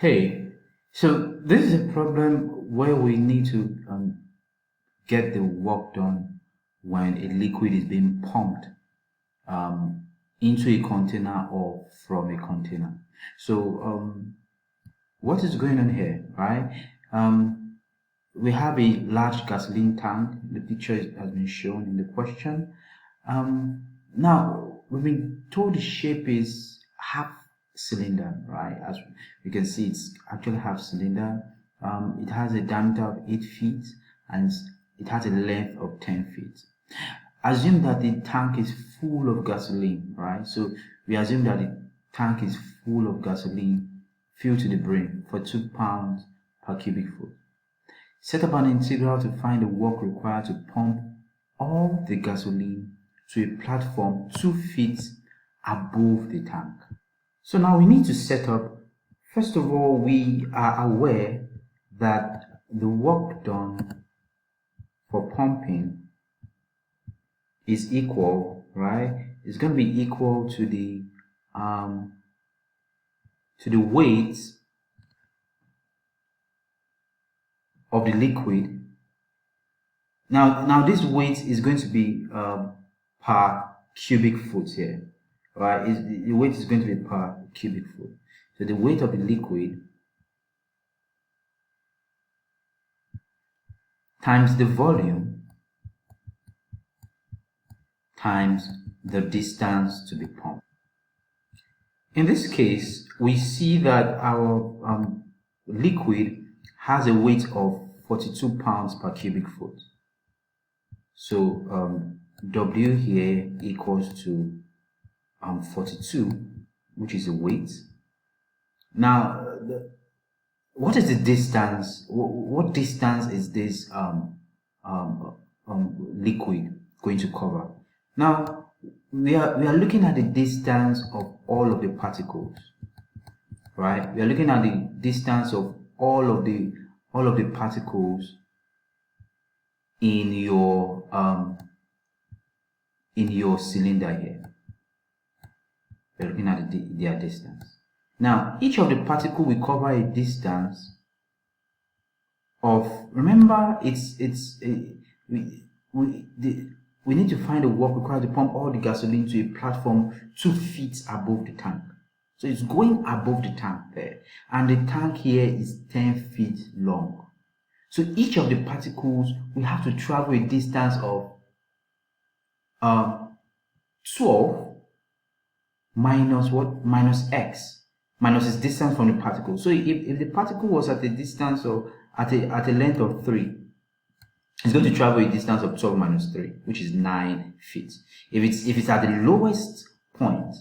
Hey, so this is a problem where we need to get the work done when a liquid is being pumped um, into a container or from a container. So what is going on here, right? We have a large gasoline tank. The picture has been shown in the question. Now, we've been told the shape is half cylinder, right? As you can see, it's actually half cylinder. It has a diameter of 8 feet and it has a length of 10 feet. Assume that the tank is full of gasoline, right? So we assume that the tank is full of gasoline filled to the brim for 2 pounds per cubic foot. Set up an integral to find the work required to pump all the gasoline to a platform 2 feet above the tank. So now we need to set up, first of all, we are aware that the work done for pumping is equal, right? It's going to be equal to the weight of the liquid. Now this weight is going to be per cubic foot here, right? The weight is going to be per cubic foot. So the weight of the liquid times the volume times the distance to be pumped. In this case, we see that our liquid has a weight of 42 pounds per cubic foot. So W here equals to 42, which is the weight. Now, what is the distance? What distance is this liquid going to cover? Now, we are looking at the distance of all of the particles, right? We are looking at the distance of all of the particles in your cylinder here. We're looking at their distance. Now, each of the particles will cover a distance of, remember, we need to find the work required to pump all the gasoline to a platform 2 feet above the tank. So it's going above the tank there, and the tank here is 10 feet long. So each of the particles will have to travel a distance of 12 minus what? Minus x. Minus its distance from the particle. So if the particle was at a distance of at a length of 3, it's going to travel a distance of 12 minus 3, which is 9 feet. If it's at the lowest point,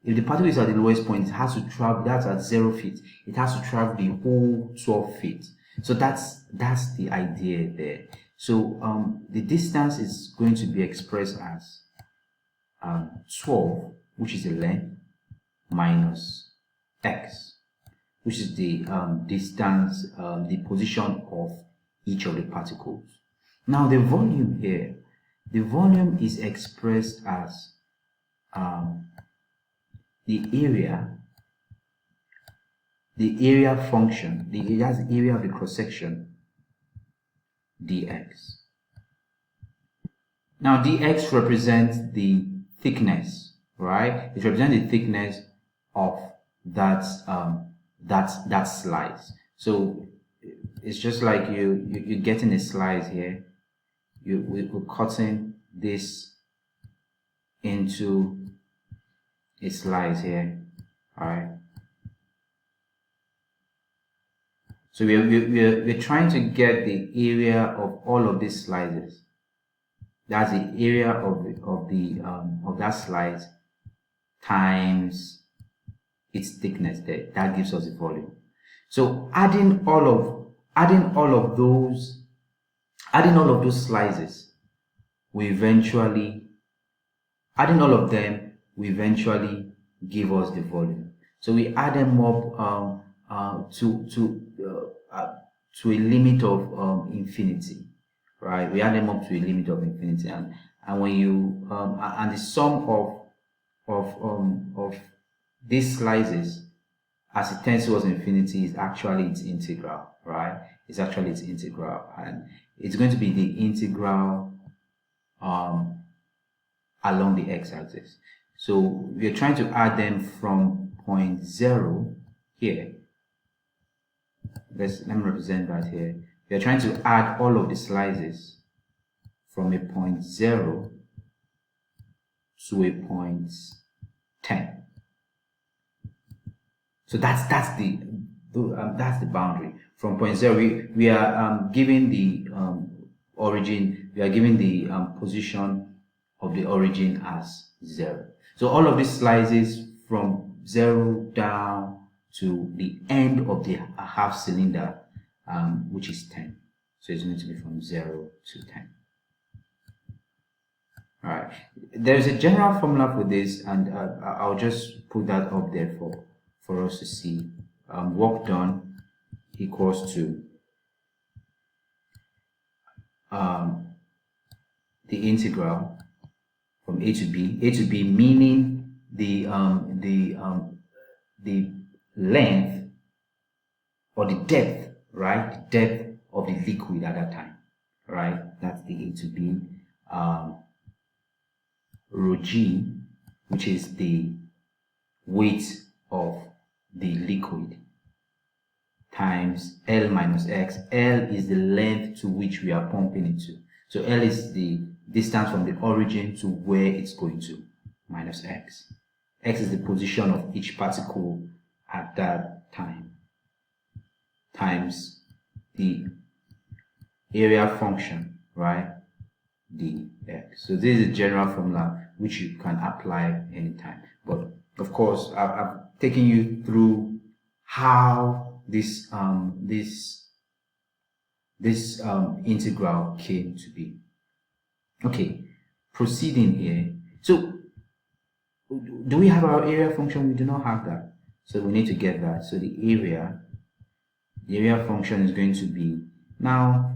if the particle is at the lowest point, it has to travel, that's at 0 feet, it has to travel the whole 12 feet. So that's the idea there. So the distance is going to be expressed as 12, which is the length, minus x, which is the distance, the position of each of the particles. Now the volume here, the volume is expressed as the area function, that's the area of the cross section, dx. Now dx represents the thickness, right? It represents the thickness of that slice. So it's just like you're getting a slice here. We're cutting this into a slice here, all right? So we're trying to get the area of all of these slices. That's the area of that slice times its thickness there. That gives us the volume. So adding all of those slices, adding all of them will eventually give us the volume. So we add them up to a limit of infinity, right? We add them up to a limit of infinity, and when you and the sum of these slices as it tends towards infinity is actually its integral, right? It's actually its integral, and it's going to be the integral along the x-axis. So we're trying to add them from point 0 here. Let me represent that here. We're trying to add all of the slices from a point 0 to a point 10. So that's the boundary. From point 0, we are giving the origin. We are giving the position of the origin as 0. So all of these slices from 0 down to the end of the half cylinder, which is 10. So it's going to be from 0 to 10. All right. There's a general formula for this, and I'll just put that up there for us to see. Work done equals to the integral from a to b meaning the length or the depth, right? The depth of the liquid at that time, right? That's the a to b. Rho g, which is the weight of the liquid, times L minus X. L is the length to which we are pumping it to. So L is the distance from the origin to where it's going to, minus X. X is the position of each particle at that time, times the area function, right? dx. So this is a general formula which you can apply anytime. But of course, I've taken you through how this integral came to be. Okay, proceeding here. So do we have our area function? We do not have that. So we need to get that. So the area function is going to be, now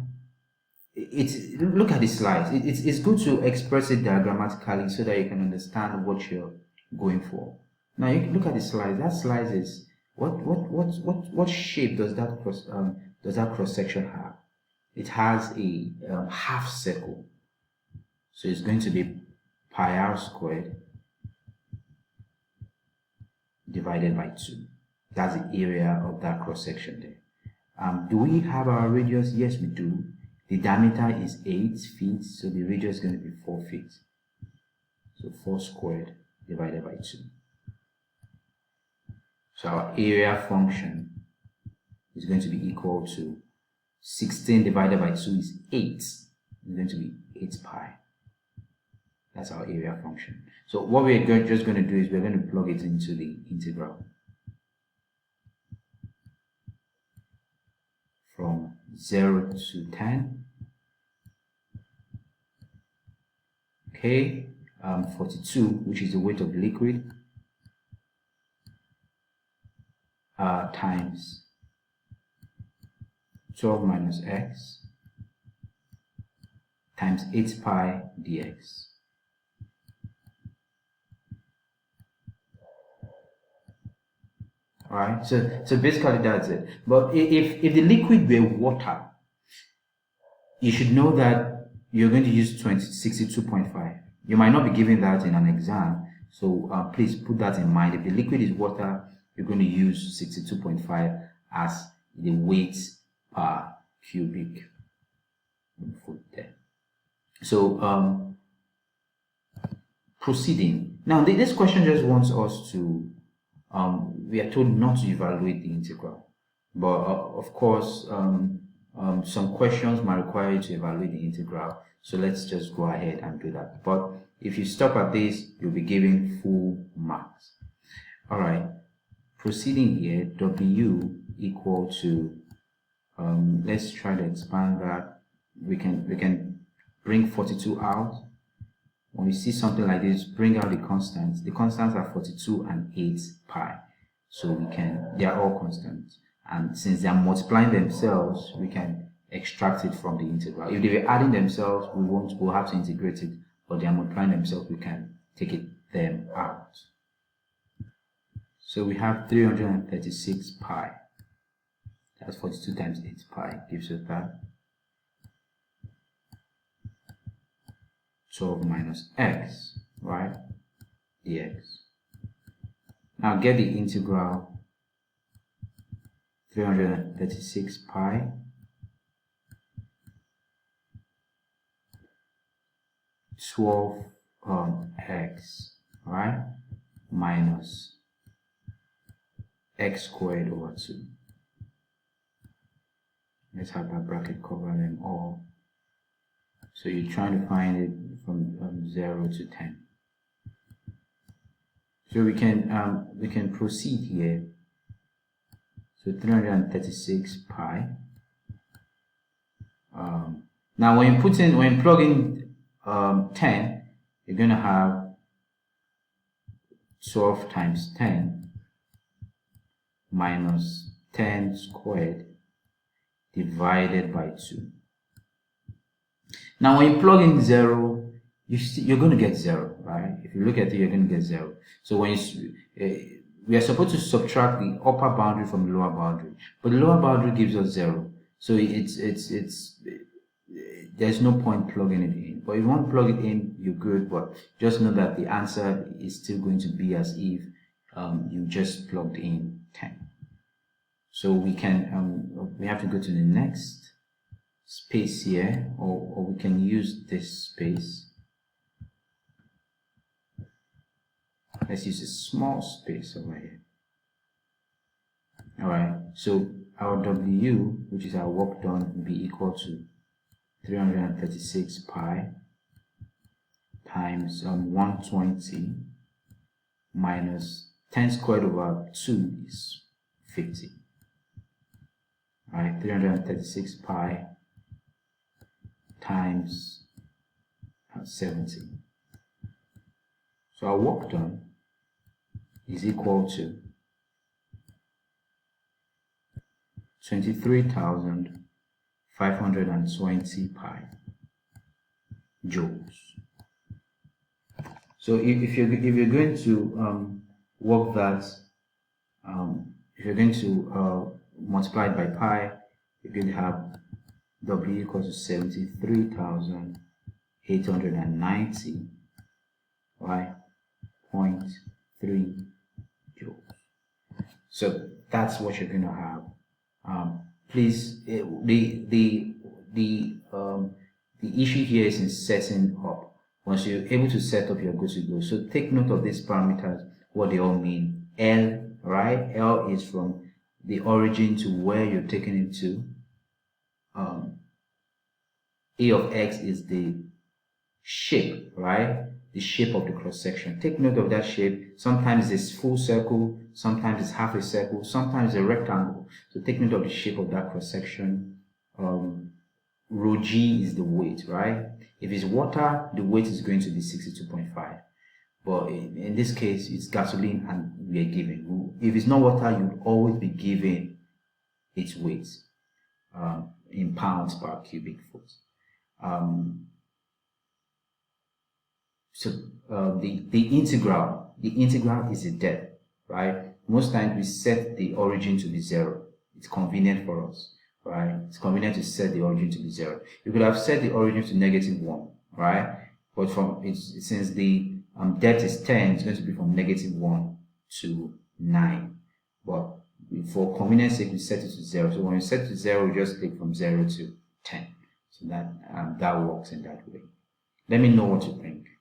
look at the slides. It's good to express it diagrammatically so that you can understand what you're going for. Now you can look at the slides. That slide is what shape does that cross section have? It has a half circle. So it's going to be pi r squared divided by 2. That's the area of that cross section there. Do we have our radius? Yes, we do. The diameter is 8 feet, so the radius is going to be 4 feet. So 4 squared divided by 2. So our area function is going to be equal to 16 divided by 2 is 8. It's going to be 8 pi. That's our area function. So what we're just going to do is we're going to plug it into the integral. From 0 to 10. Okay, 42, which is the weight of the liquid, times 12 minus x times 8 pi dx. All right, so basically that's it. But if the liquid were water, you should know that you're going to use 62.5. You might not be given that in an exam, so please put that in mind. If the liquid is water, you're going to use 62.5 as the weight per cubic foot there. So proceeding. Now this question just wants us to, we are told not to evaluate the integral, but of course some questions might require you to evaluate the integral, so let's just go ahead and do that. But if you stop at this, you'll be given full marks. All right, proceeding here, W equal to, let's try to expand that. We can bring 42 out. When you see something like this, bring out the constants. The constants are 42 and 8 pi. So they are all constants. And since they are multiplying themselves, we can extract it from the integral. If they were adding themselves, we'll have to integrate it, but they are multiplying themselves, we can take them out. So we have 336 pi. That's 42 times 8 pi gives us that. 12 minus x, right? dx. Now get the integral 336 pi x, right, minus x squared over 2. Let's have that bracket cover them all. So you're trying to find it from 0 to 10. So we can proceed here. So 336 pi. Now when you plug in 10, you're going to have 12 times 10 minus 10 squared divided by 2. Now when you plug in 0, you're going to get 0, right? If you look at it, you're going to get 0. So when we are supposed to subtract the upper boundary from the lower boundary, but the lower boundary gives us 0. So there's no point plugging it in. But if you want to plug it in, you're good, but just know that the answer is still going to be as if you just plugged in 10. So we can we have to go to the next space here, or we can use this space. Let's use a small space over here. Alright, so our W, which is our work done, will be equal to 336 pi times 120 minus 10 squared over 2 is 50. Alright, 336 pi times 70. So our work done is equal to 23,520 pi joules. So if you're going to work that, if you're going to multiply it by pi, you're going to have W equals to 73,890 by 0.3 joules. So that's what you're going to have. Please, the issue here is in setting up. Once you're able to set up, you're good to go. So take note of these parameters, what they all mean. L, right? L is from the origin to where you're taking it to. A of x is the shape, right? The shape of the cross section. Take note of that shape. Sometimes it's full circle, sometimes it's half a circle, sometimes a rectangle. So take note of the shape of that cross section. Rho g is the weight, right? If it's water, the weight is going to be 62.5. But in this case, it's gasoline and we are given. If it's not water, you'll always be given its weight in pounds per cubic foot. The integral is a depth, right? Most times we set the origin to be 0. It's convenient for us, right? It's convenient to set the origin to be 0. You could have set the origin to -1, right? But since the depth is 10, it's going to be from -1 to 9. But for convenience sake, we set it to 0. So when you set it to 0, we just take from 0 to 10. So that works in that way. Let me know what you think.